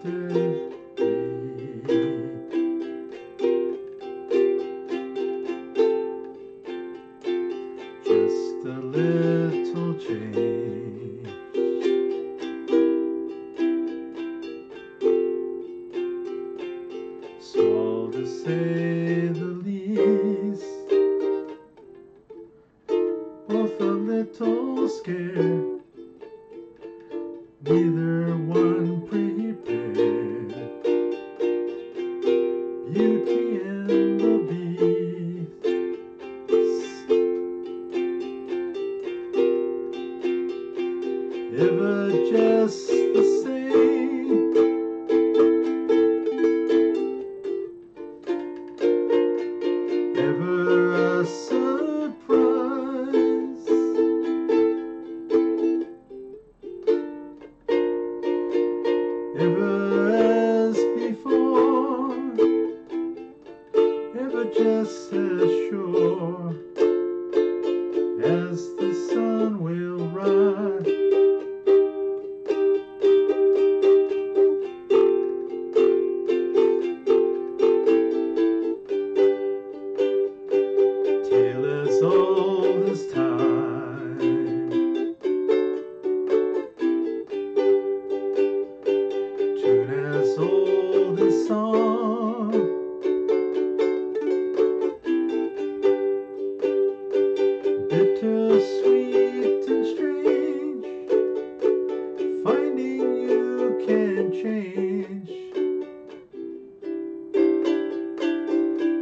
Just a little change. Small to say the least. Both a little scared. Neither one prepared. Beauty and the Beast. Ever just the same. Ever a surprise. Ever as before. Ever just as sure as the sun will rise. Tale as old as time. Tune as old as song. Bittersweet and strange. Finding you can change.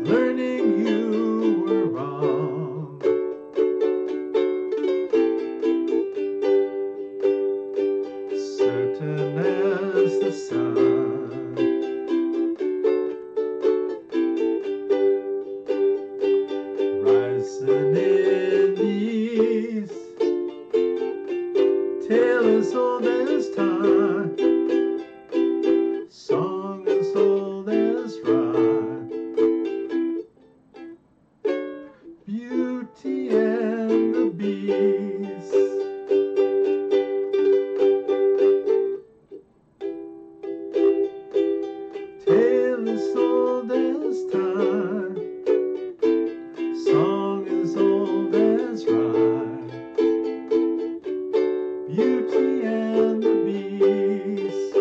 Learning you were wrong. Certain as the sun. Rising in the east. Tale as old as time. Song as old as rhyme. Beauty and the Beast. Tale as old as time. Song as old as rhyme. Beauty and the Beast.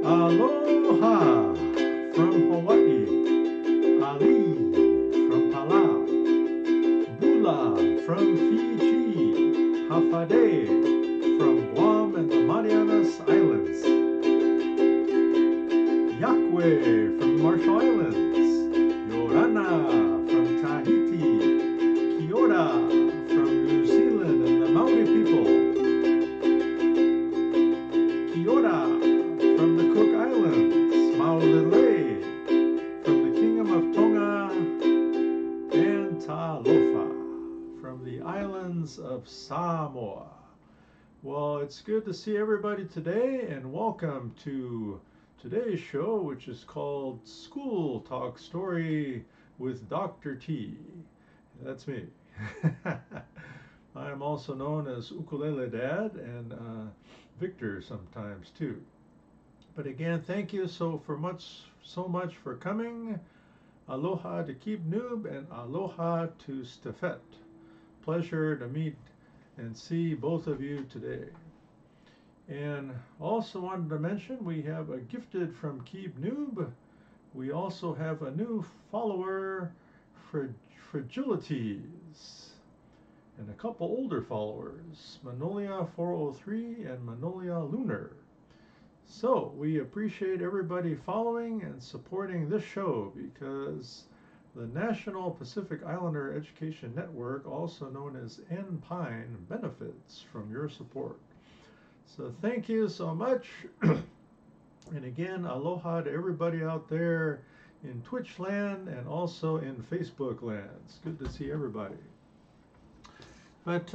Aloha from Hawaii. Ali from Palau. Bula from Fiji. Hafade from Guam and the Marianas Islands. Yakwe from the Marshall Islands. Yorana from Tahiti. Kiora from New Zealand and the Maori people. Kiora from the Cook Islands. Maulele from the Kingdom of Tonga. And Talofa from the islands of Samoa. Well, it's good to see everybody today, and welcome to today's show, which is called School Talk Story with Dr. T. That's me. I am also known as Ukulele Dad and Victor sometimes too. But again, thank you so much for coming. Aloha to Keep Noob and aloha to Stefet. Pleasure to meet and see both of you today. And also wanted to mention we have a gifted from Keep Noob. We also have a new follower for Fragilities and a couple older followers, Manolia 403 and Manolia Lunar. So we appreciate everybody following and supporting this show because the National Pacific Islander Education Network, also known as NPINE, benefits from your support. So thank you so much. And again, aloha to everybody out there in Twitch land and also in Facebook land. It's good to see everybody. But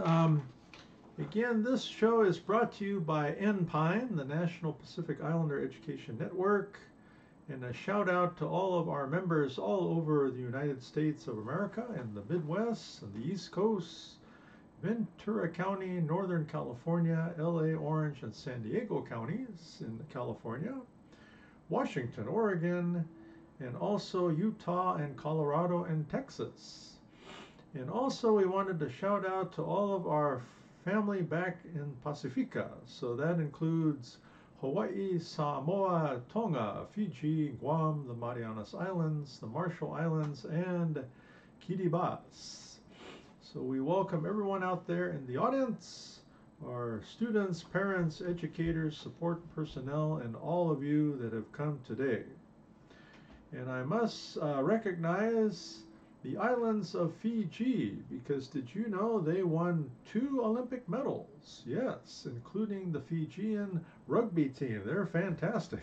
Again, this show is brought to you by NPINE, the National Pacific Islander Education Network. And a shout out to all of our members all over the United States of America and the Midwest and the East Coast, Ventura County, Northern California, LA, Orange, and San Diego counties in California, Washington, Oregon, and also Utah and Colorado and Texas. And also we wanted to shout out to all of our family back in Pacifica. So that includes Hawaii, Samoa, Tonga, Fiji, Guam, the Marianas Islands, the Marshall Islands, and Kiribati. So we welcome everyone out there in the audience, our students, parents, educators, support personnel, and all of you that have come today. And I must recognize the islands of Fiji, because did you know they won 2 Olympic medals? Yes, including the Fijian rugby team. They're fantastic.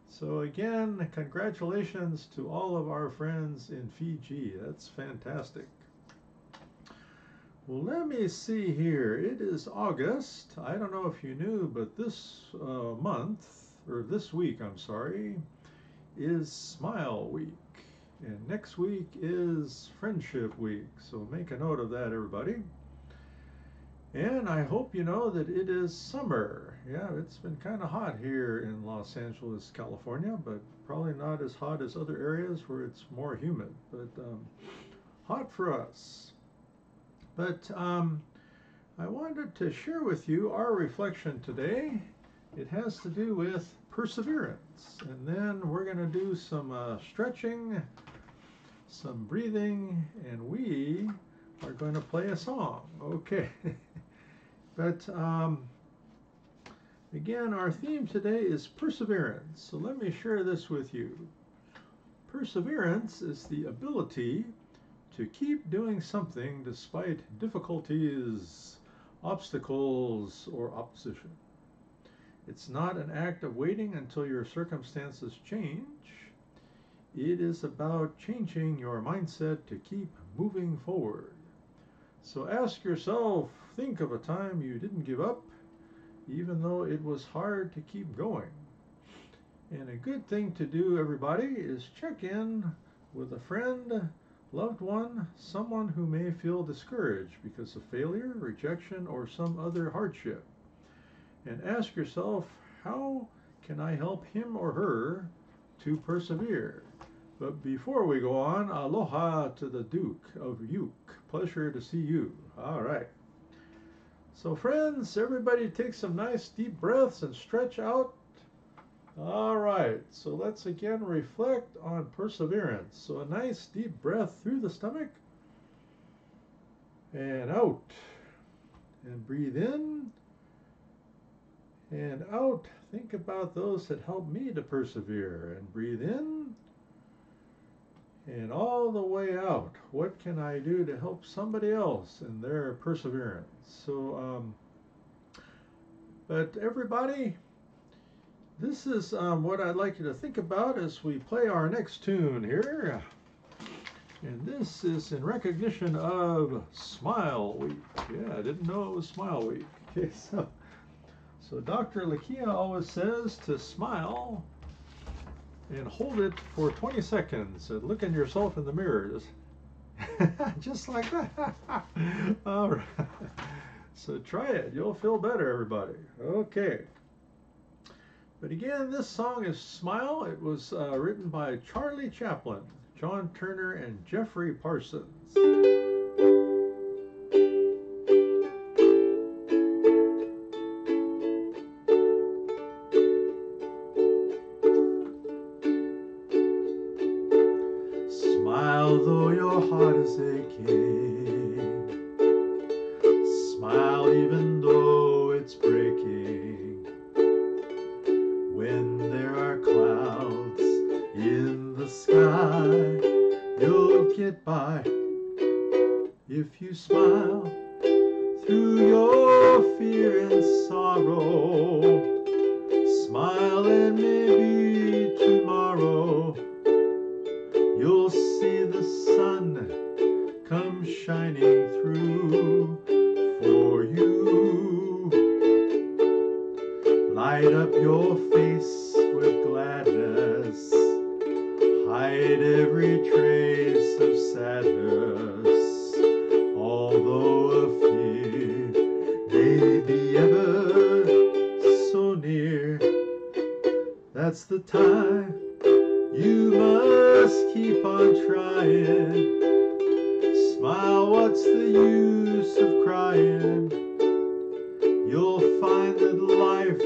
So again, congratulations to all of our friends in Fiji. That's fantastic. Well, let me see here. It is August. I don't know if you knew, but this this week, I'm sorry, is Smile Week. And next week is Friendship Week. So make a note of that, everybody. And I hope you know that it is summer. Yeah, it's been kind of hot here in Los Angeles, California, but probably not as hot as other areas where it's more humid. But hot for us. But I wanted to share with you our reflection today. It has to do with perseverance. And then we're going to do some stretching, some breathing, and we are going to play a song. Okay. But again, our theme today is perseverance. So let me share this with you. Perseverance is the ability to keep doing something despite difficulties, obstacles, or opposition. It's not an act of waiting until your circumstances change. It is about changing your mindset to keep moving forward. So ask yourself, think of a time you didn't give up, even though it was hard to keep going. And a good thing to do, everybody, is check in with a friend, loved one, someone who may feel discouraged because of failure, rejection, or some other hardship. And ask yourself, how can I help him or her to persevere? But before we go on, aloha to the Duke of Uke. Pleasure to see you. All right. So friends, everybody take some nice deep breaths and stretch out. All right, so let's again reflect on perseverance. So a nice deep breath through the stomach and out. And breathe in and out. Think about those that help me to persevere. And breathe in and all the way out. What can I do to help somebody else in their perseverance? So, but everybody, this is what I'd like you to think about as we play our next tune here. And this is in recognition of Smile Week. Yeah, I didn't know it was Smile Week. Okay, so Dr. Lakia always says to smile and hold it for 20 seconds and look at yourself in the mirror. Just like that. All right. So try it. You'll feel better, everybody. Okay. But again, this song is Smile. It was written by Charlie Chaplin, John Turner, and Jeffrey Parsons. Smile though your heart is aching. Smile even though it's breaking. When there are clouds in the sky, you'll get by if you smile through your fear and sorrow. Smile and maybe tomorrow you'll see the sun come shining through for you. your face with gladness, hide every trace of sadness, although a fear may be ever so near. That's the time you must keep on trying. Smile, what's the use of crying? You'll find that life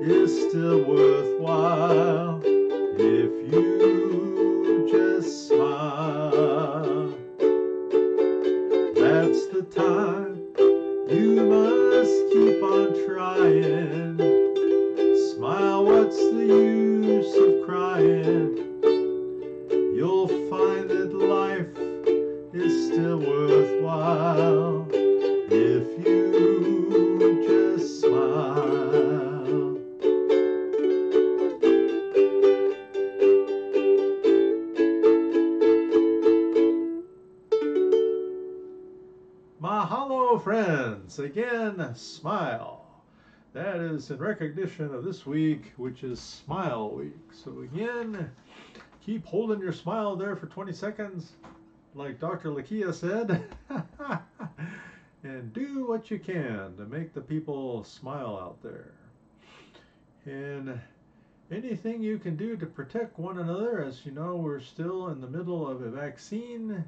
is still worthwhile if you just smile. That's the time you must keep on trying. Smile, what's the use of crying? You'll find that life is still worthwhile if you just smile. Mahalo, friends. Again, smile. That is in recognition of this week, which is Smile Week. So again, keep holding your smile there for 20 seconds, like Dr. Lakia said, and do what you can to make the people smile out there. And anything you can do to protect one another, as you know, we're still in the middle of a vaccine,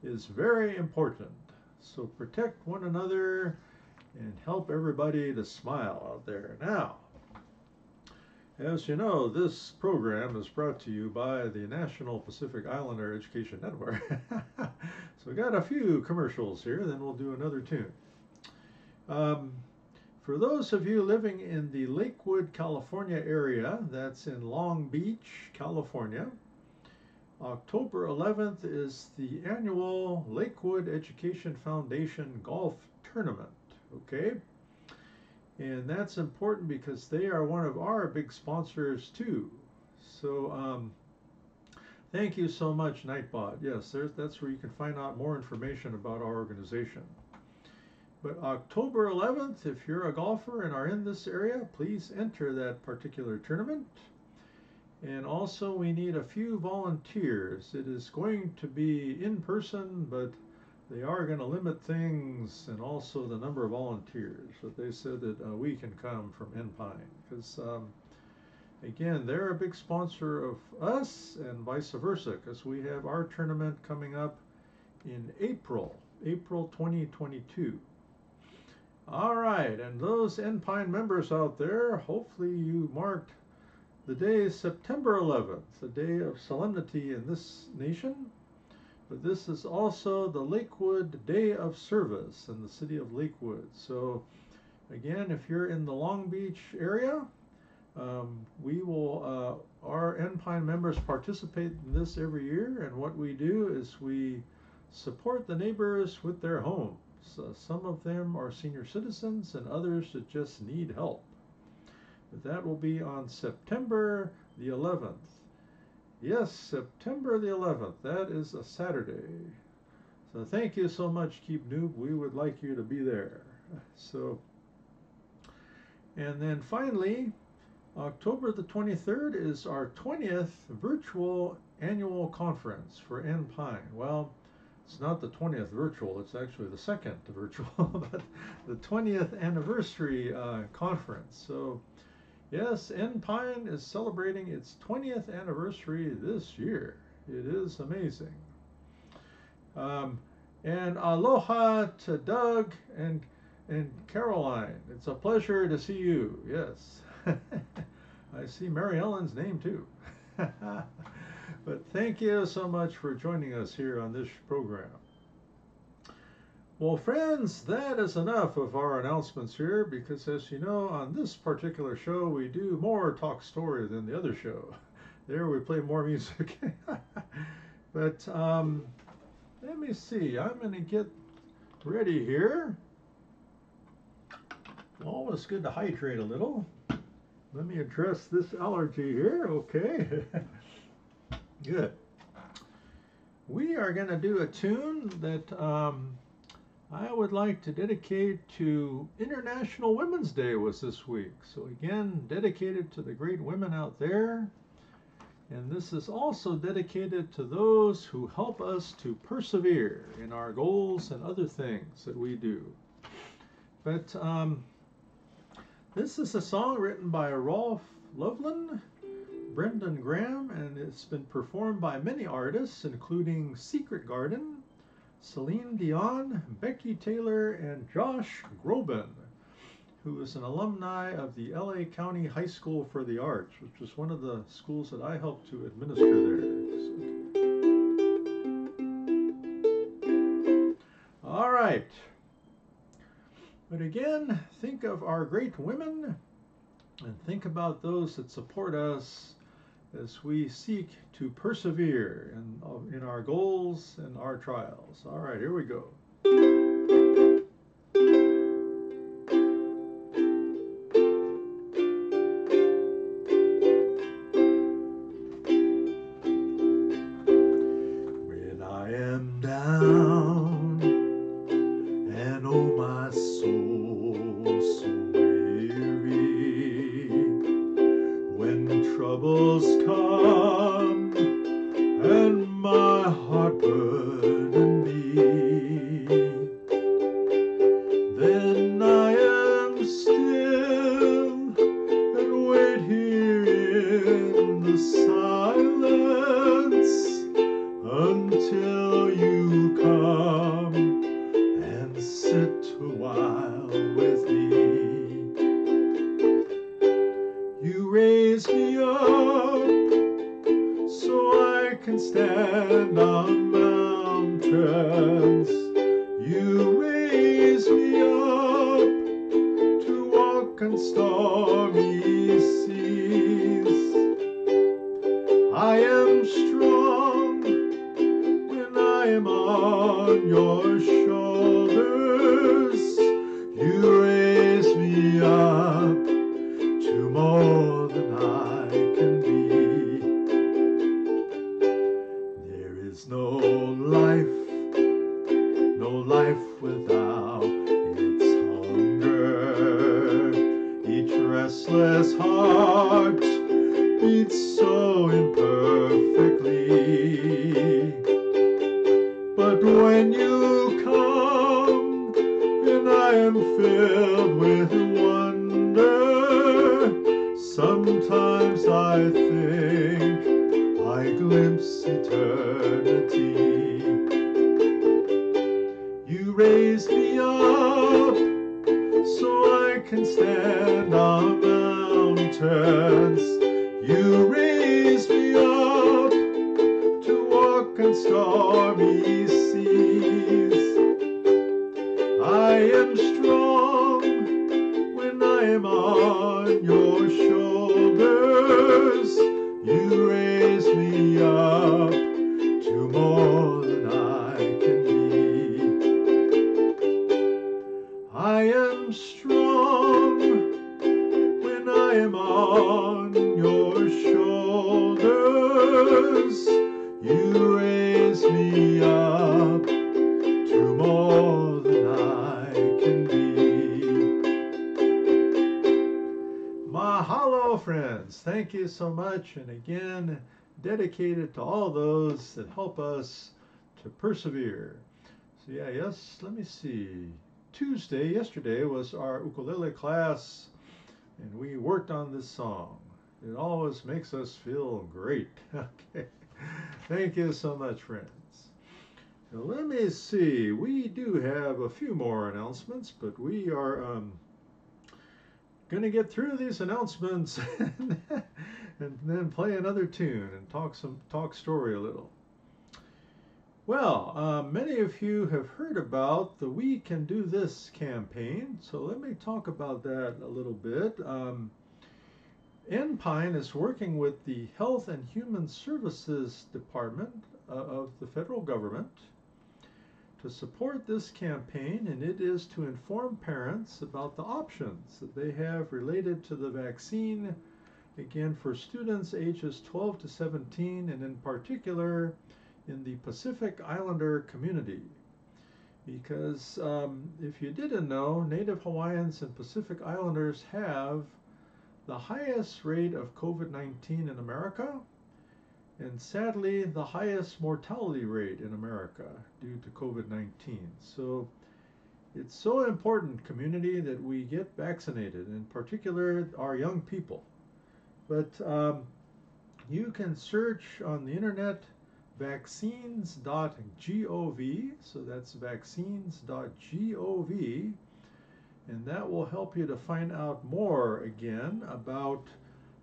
is very important. So protect one another and help everybody to smile out there. Now, as you know, this program is brought to you by the National Pacific Islander Education Network. So we got a few commercials here, then we'll do another tune. For those of you living in the Lakewood, California area, that's in Long Beach, California, October 11th is the annual Lakewood Education Foundation Golf Tournament, okay? And that's important because they are one of our big sponsors too. So thank you so much, Nightbot. Yes, that's where you can find out more information about our organization. But October 11th, if you're a golfer and are in this area, please enter that particular tournament. And also we need a few volunteers. It is going to be in person, but they are going to limit things and also the number of volunteers. But they said that we can come from Enpine because, again, they're a big sponsor of us and vice versa, because we have our tournament coming up in April 2022. All right, and those Enpine members out there, hopefully you marked the day is September 11th, the day of solemnity in this nation. But this is also the Lakewood Day of Service in the city of Lakewood. So again, if you're in the Long Beach area, we will, our Enpine members participate in this every year. And what we do is we support the neighbors with their homes. Some of them are senior citizens and others that just need help. But that will be on September the 11th. Yes, September the 11th. That is a Saturday. So thank you so much, Keep Noob. We would like you to be there. So, and then finally, October the 23rd is our 20th virtual annual conference for Enpine. Well, it's not the 20th virtual, it's actually the second virtual, but the 20th anniversary conference. So yes, Enpine is celebrating its 20th anniversary this year. It is amazing. And aloha to Doug and Caroline. It's a pleasure to see you. Yes. I see Mary Ellen's name too. But thank you so much for joining us here on this program. Well, friends, that is enough of our announcements here, because as you know, on this particular show, we do more talk story than the other show. There we play more music. But let me see, I'm going to get ready here. Always good to hydrate a little. Let me address this allergy here, okay. Good. We are going to do a tune that I would like to dedicate to International Women's Day was this week. So again, dedicated to the great women out there. And this is also dedicated to those who help us to persevere in our goals and other things that we do. But this is a song written by Rolf Loveland, Brendan Graham, and it's been performed by many artists, including Secret Garden, Celine Dion, Becky Taylor, and Josh Groban, who is an alumni of the LA County High School for the Arts, which is one of the schools that I helped to administer there. So. All right. But again, think of our great women and think about those that support us as we seek to persevere in our goals and our trials. All right, here we go. When I am down and oh my soul so weary, when troubles come and my heart burden me, then I am still and wait here in the silence until you come and sit a while with me. You raise me up so I can stand on mountains. You raise me up to walk on stormy seas. I am strong when I am on your shoulders. You raise me up to more than I can be. There is no life without its hunger. Each restless heart beats so imperfectly. But when you come and I am filled with wonder, sometimes I think I glimpse eternity. You raise me up so I can stand on mountains. You raise me up to walk on stormy seas. I am strong when I am on your shoulders. You raise me up to more than I can be. I am strong when I am on your shoulders. You raise me up to more than I can be. Mahalo, friends. Thank you so much. And again, dedicated to all those that help us to persevere. So yeah, yes, let me see. Yesterday was our ukulele class, and we worked on this song. It always makes us feel great. Okay. Thank you so much, friends. Now, let me see. We do have a few more announcements, but we are going to get through these announcements and then play another tune and talk story a little. Well, many of you have heard about the We Can Do This campaign, so let me talk about that a little bit. NPINE is working with the Health and Human Services Department of the federal government to support this campaign, and it is to inform parents about the options that they have related to the vaccine, again, for students ages 12 to 17, and in particular, in the Pacific Islander community. because if you didn't know, Native Hawaiians and Pacific Islanders have the highest rate of COVID-19 in America, and sadly, the highest mortality rate in America due to COVID-19. So it's so important, community, that we get vaccinated, in particular our young people. But you can search on the internet vaccines.gov, so that's vaccines.gov, and that will help you to find out more again about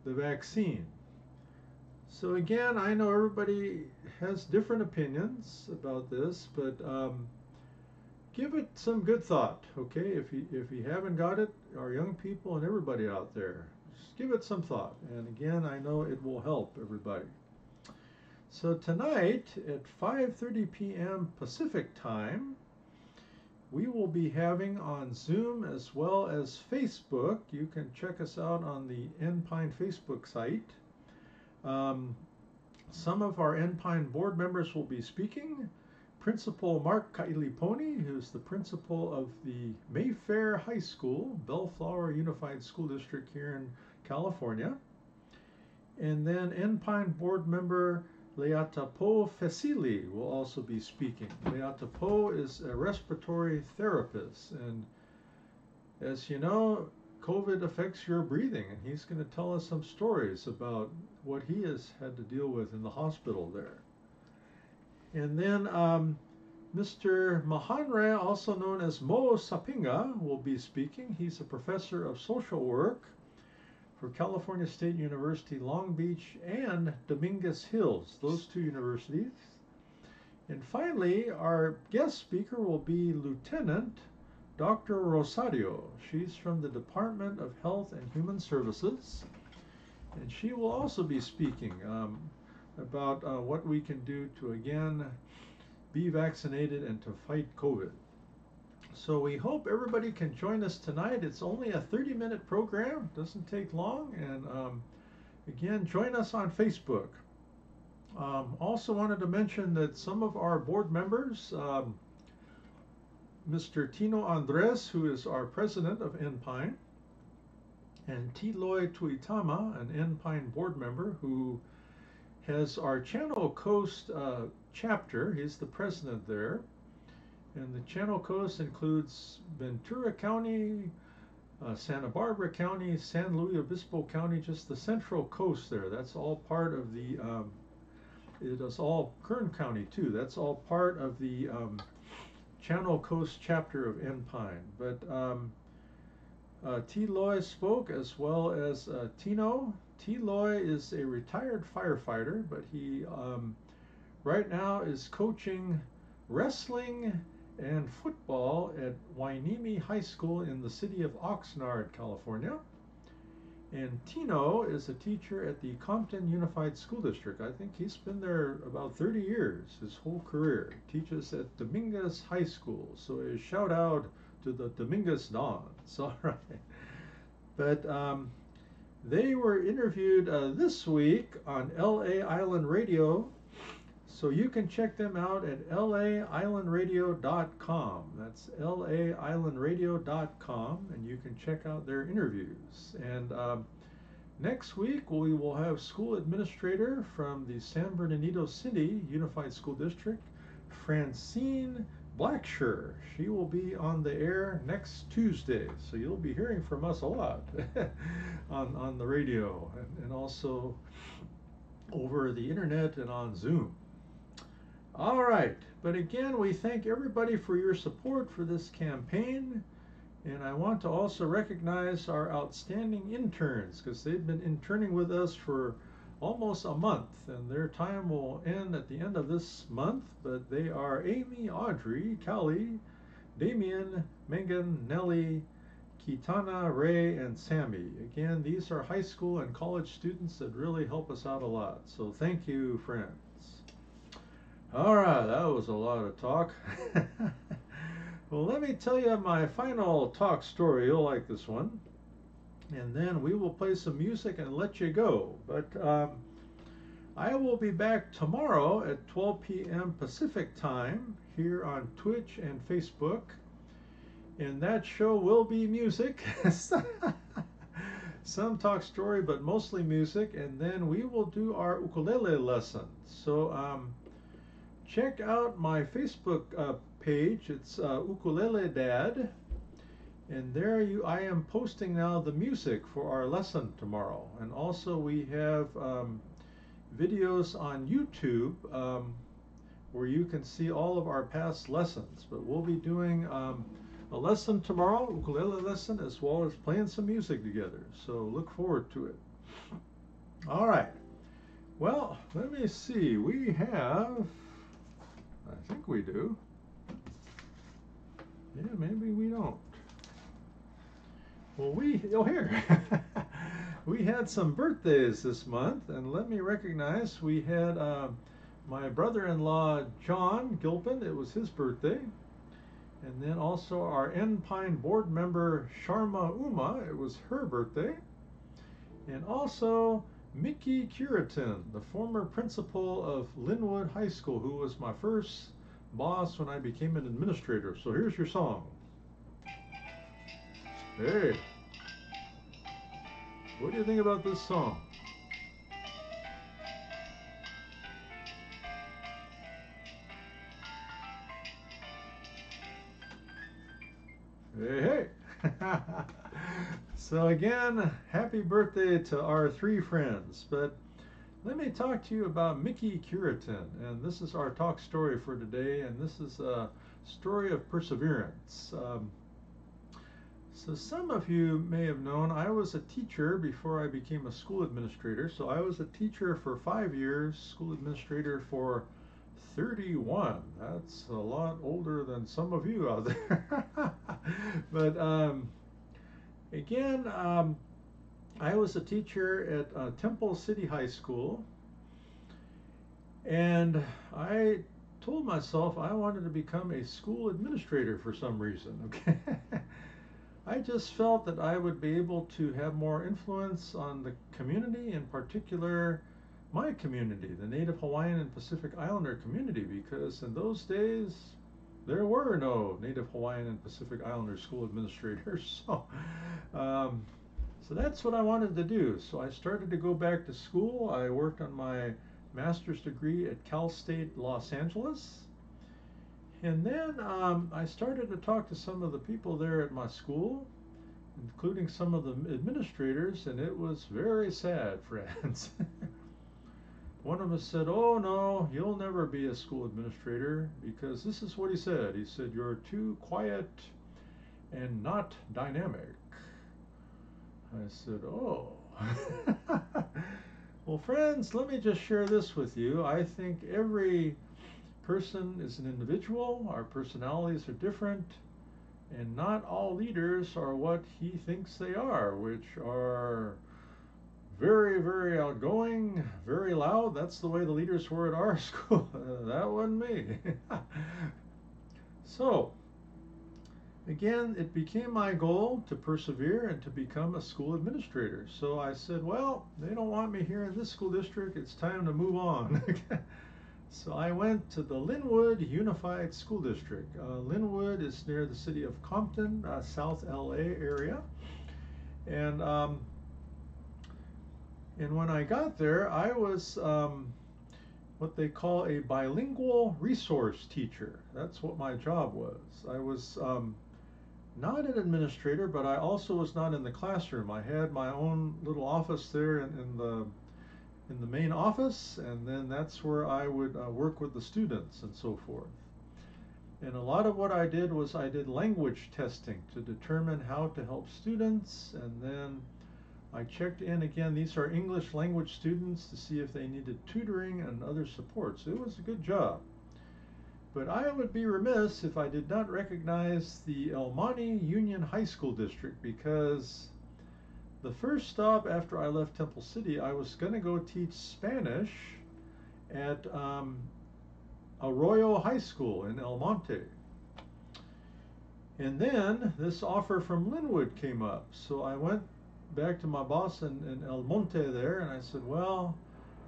the vaccine. So again, I know everybody has different opinions about this, but give it some good thought, okay? If you haven't got it, our young people and everybody out there, just give it some thought. And again, I know it will help everybody. So tonight at 5:30 p.m. Pacific time, we will be having on Zoom as well as Facebook. You can check us out on the Enpine Facebook site. Some of our Enpine board members will be speaking. Principal Mark Kailiponi, who's the principal of the Mayfair High School, Bellflower Unified School District here in California. And then Enpine board member Leatapo Fesili will also be speaking. Leatapo is a respiratory therapist, and as you know, COVID affects your breathing, and he's going to tell us some stories about what he has had to deal with in the hospital there. And then Mr. Mahanre, also known as Mo Sapinga, will be speaking. He's a professor of social work for California State University, Long Beach, and Dominguez Hills, those two universities. And finally, our guest speaker will be Lieutenant Dr. Rosario. She's from the Department of Health and Human Services, and she will also be speaking about what we can do to, again, be vaccinated and to fight COVID. So we hope everybody can join us tonight. It's only a 30-minute program, doesn't take long, and again, join us on Facebook. Also wanted to mention that some of our board members, Mr. Tino Andres, who is our president of Enpine, and Tiloy Tuitama, an Enpine board member who has our Channel Coast chapter. He's the president there. And the Channel Coast includes Ventura County, Santa Barbara County, San Luis Obispo County, just the central coast there. That's all part of the, it is all Kern County too. That's all part of the Channel Coast chapter of Enpine. But Tiloy spoke, as well as Tino. Tiloy is a retired firefighter, but he right now is coaching wrestling and football at Wainimi High School in the city of Oxnard, California. And Tino is a teacher at the Compton Unified School District. I think he's been there about 30 years, his whole career. He teaches at Dominguez High School. So a shout out to the Dominguez Dons, all right. But they were interviewed this week on LA Island Radio. So you can check them out at laislandradio.com. That's laislandradio.com, and you can check out their interviews. And next week we will have school administrator from the San Bernardino City Unified School District, Francine Blacksher. She will be on the air next Tuesday, so you'll be hearing from us a lot on the radio and also over the internet and on Zoom. All right, but again, we thank everybody for your support for this campaign, and I want to also recognize our outstanding interns, because they've been interning with us for almost a month, and their time will end at the end of this month. But they are Amy, Audrey, Callie, Damien, Megan, Nellie, Kitana, Ray, and Sammy. Again, these are high school and college students that really help us out a lot, so thank you, friends. All right, that was a lot of talk. Well, let me tell you my final talk story. You'll like this one. And then we will play some music and let you go. But I will be back tomorrow at 12 p.m. Pacific time here on Twitch and Facebook. And that show will be music. Some talk story, but mostly music. And then we will do our ukulele lesson. So check out my Facebook page. It's Ukulele Dad. And there I am posting now the music for our lesson tomorrow. And also we have videos on YouTube where you can see all of our past lessons. But we'll be doing a lesson tomorrow, ukulele lesson, as well as playing some music together. So look forward to it. All right. Well, let me see. We have, I think we do. Yeah, maybe we don't. Well, here. We had some birthdays this month, and let me recognize we had my brother-in-law, John Gilpin. It was his birthday. And then also our Enpine board member, Sharma Uma. It was her birthday. And also Mickey Curitin, the former principal of Linwood High School, who was my first boss when I became an administrator. So here's your song. Hey, what do you think about this song? Hey, hey. So again, happy birthday to our three friends. But let me talk to you about Mickey Curitin. And this is our talk story for today. And this is a story of perseverance. So some of you may have known I was a teacher before I became a school administrator. So I was a teacher for 5 years, school administrator for 31. That's a lot older than some of you out there. But again, I was a teacher at Temple City High School, and I told myself I wanted to become a school administrator for some reason. Okay. I just felt that I would be able to have more influence on the community, in particular my community, the Native Hawaiian and Pacific Islander community, because in those days there were no Native Hawaiian and Pacific Islander school administrators. So that's what I wanted to do. So I started to go back to school. I worked on my master's degree at Cal State Los Angeles. And then I started to talk to some of the people there at my school, including some of the administrators, and it was very sad, friends. One of us said, "Oh no, you'll never be a school administrator," because this is what he said. He said, "You're too quiet and not dynamic." I said, "Oh." Well, friends, let me just share this with you. I think every person is an individual. Our personalities are different, and not all leaders are what he thinks they are, which are very, very outgoing, very loud. That's the way the leaders were at our school. That wasn't me. So, again, it became my goal to persevere and to become a school administrator. So I said, well, they don't want me here in this school district. It's time to move on. So I went to the Linwood Unified School District. Linwood is near the city of Compton, South LA area. And when I got there, I was what they call a bilingual resource teacher. That's what my job was. I was not an administrator, but I also was not in the classroom. I had my own little office there in the main office, and then that's where I would work with the students and so forth. And a lot of what I did was I did language testing to determine how to help students, and then I checked in again. These are English language students to see if they needed tutoring and other support. So it was a good job. But I would be remiss if I did not recognize the El Monte Union High School District, because the first stop after I left Temple City, I was going to go teach Spanish at Arroyo High School in El Monte. And then this offer from Linwood came up. So I went back to my boss in El Monte there, and I said, well,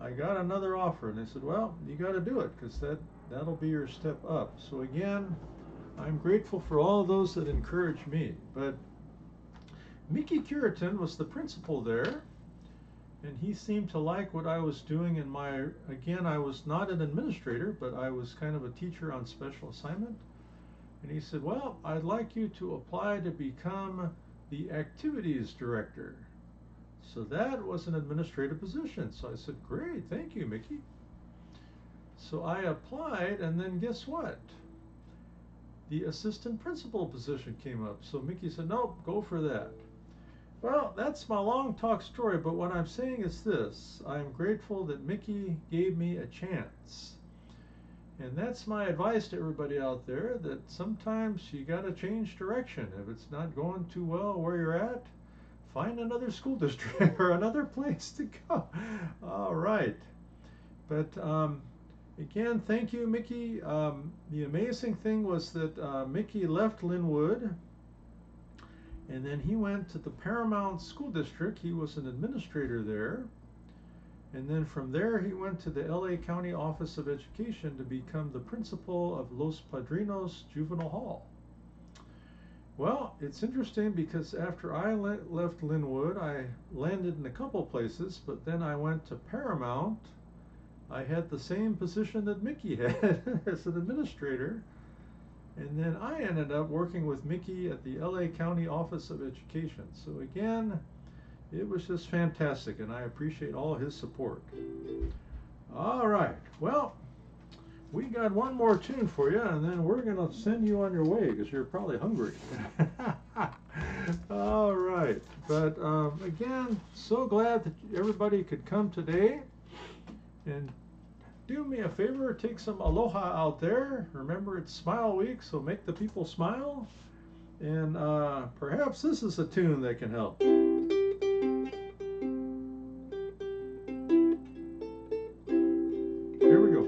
I got another offer. And they said, well, you got to do it because that'll be your step up. So again, I'm grateful for all those that encouraged me. But Mickey Curitan was the principal there, and he seemed to like what I was doing in my, again, I was not an administrator, but I was kind of a teacher on special assignment. And he said, well, I'd like you to apply to become the activities director. So that was an administrative position. So I said, great, thank you, Mickey. So I applied, and then guess what? The assistant principal position came up. So Mickey said, nope, go for that. Well, that's my long talk story, but what I'm saying is this. I'm grateful that Mickey gave me a chance. And that's my advice to everybody out there, that sometimes you got to change direction. If it's not going too well where you're at, find another school district or another place to go. All right. But again, thank you, Mickey. The amazing thing was that Mickey left Linwood, and then he went to the Paramount School District. He was an administrator there. And then from there, he went to the LA County Office of Education to become the principal of Los Padrinos Juvenile Hall. Well, it's interesting because after I left Linwood, I landed in a couple places, but then I went to Paramount. I had the same position that Mickey had as an administrator. And then I ended up working with Mickey at the LA County Office of Education. So again, it was just fantastic, and I appreciate all his support. All right, well, we got one more tune for you, and then we're going to send you on your way because you're probably hungry. All right, but again, so glad that everybody could come today. And do me a favor, take some aloha out there. Remember, it's Smile Week, so make the people smile. And perhaps this is a tune that can help. Here we go.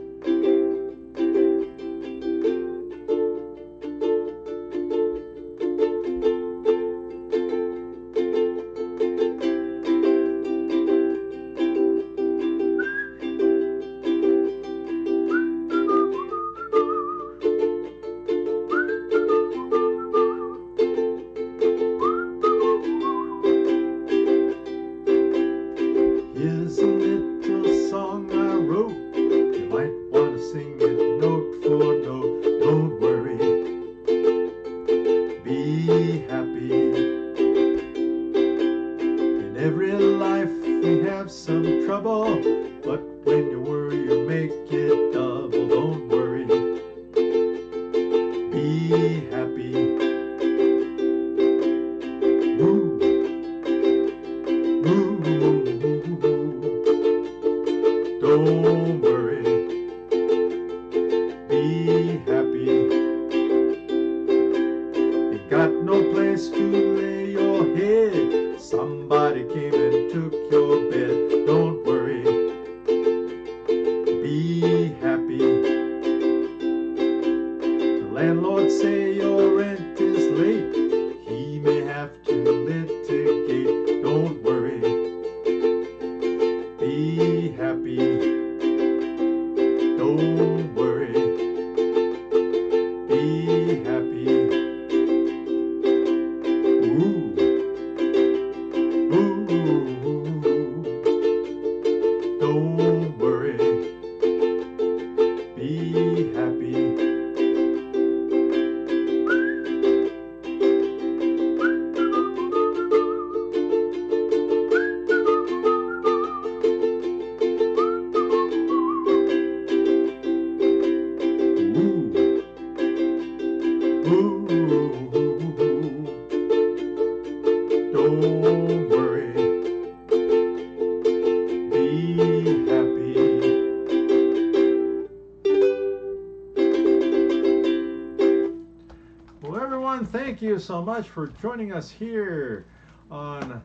Thank you so much for joining us here on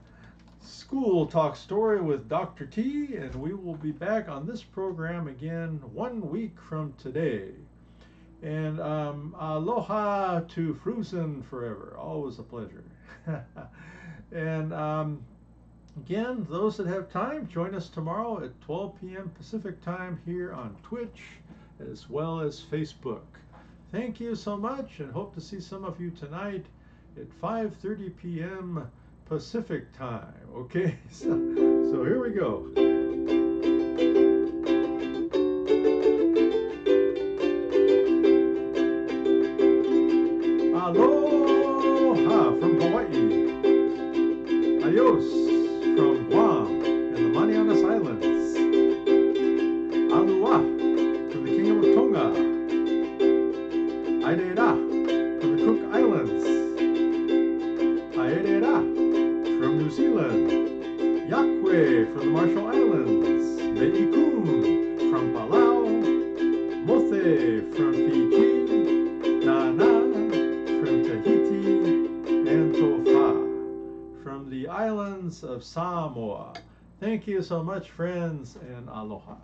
School Talk Story with Dr. T, and we will be back on this program again 1 week from today. And aloha to Frozen forever, always a pleasure. And Again, those that have time, join us tomorrow at 12 p.m. Pacific time here on Twitch as well as Facebook. Thank you so much, and hope to see some of you tonight at 5:30 p.m. Pacific time. Okay, so here we go. Aloha from Hawaii. Adios from Guam and the Marianas Islands. Alua from the Kingdom of Tonga. Airera from the Cook Islands. Airera from New Zealand. Yakwe from the Marshall Islands. Me'ikun from Palau. Mothe from Fiji. Nana from Tahiti. And Tofa from the islands of Samoa. Thank you so much, friends, and aloha.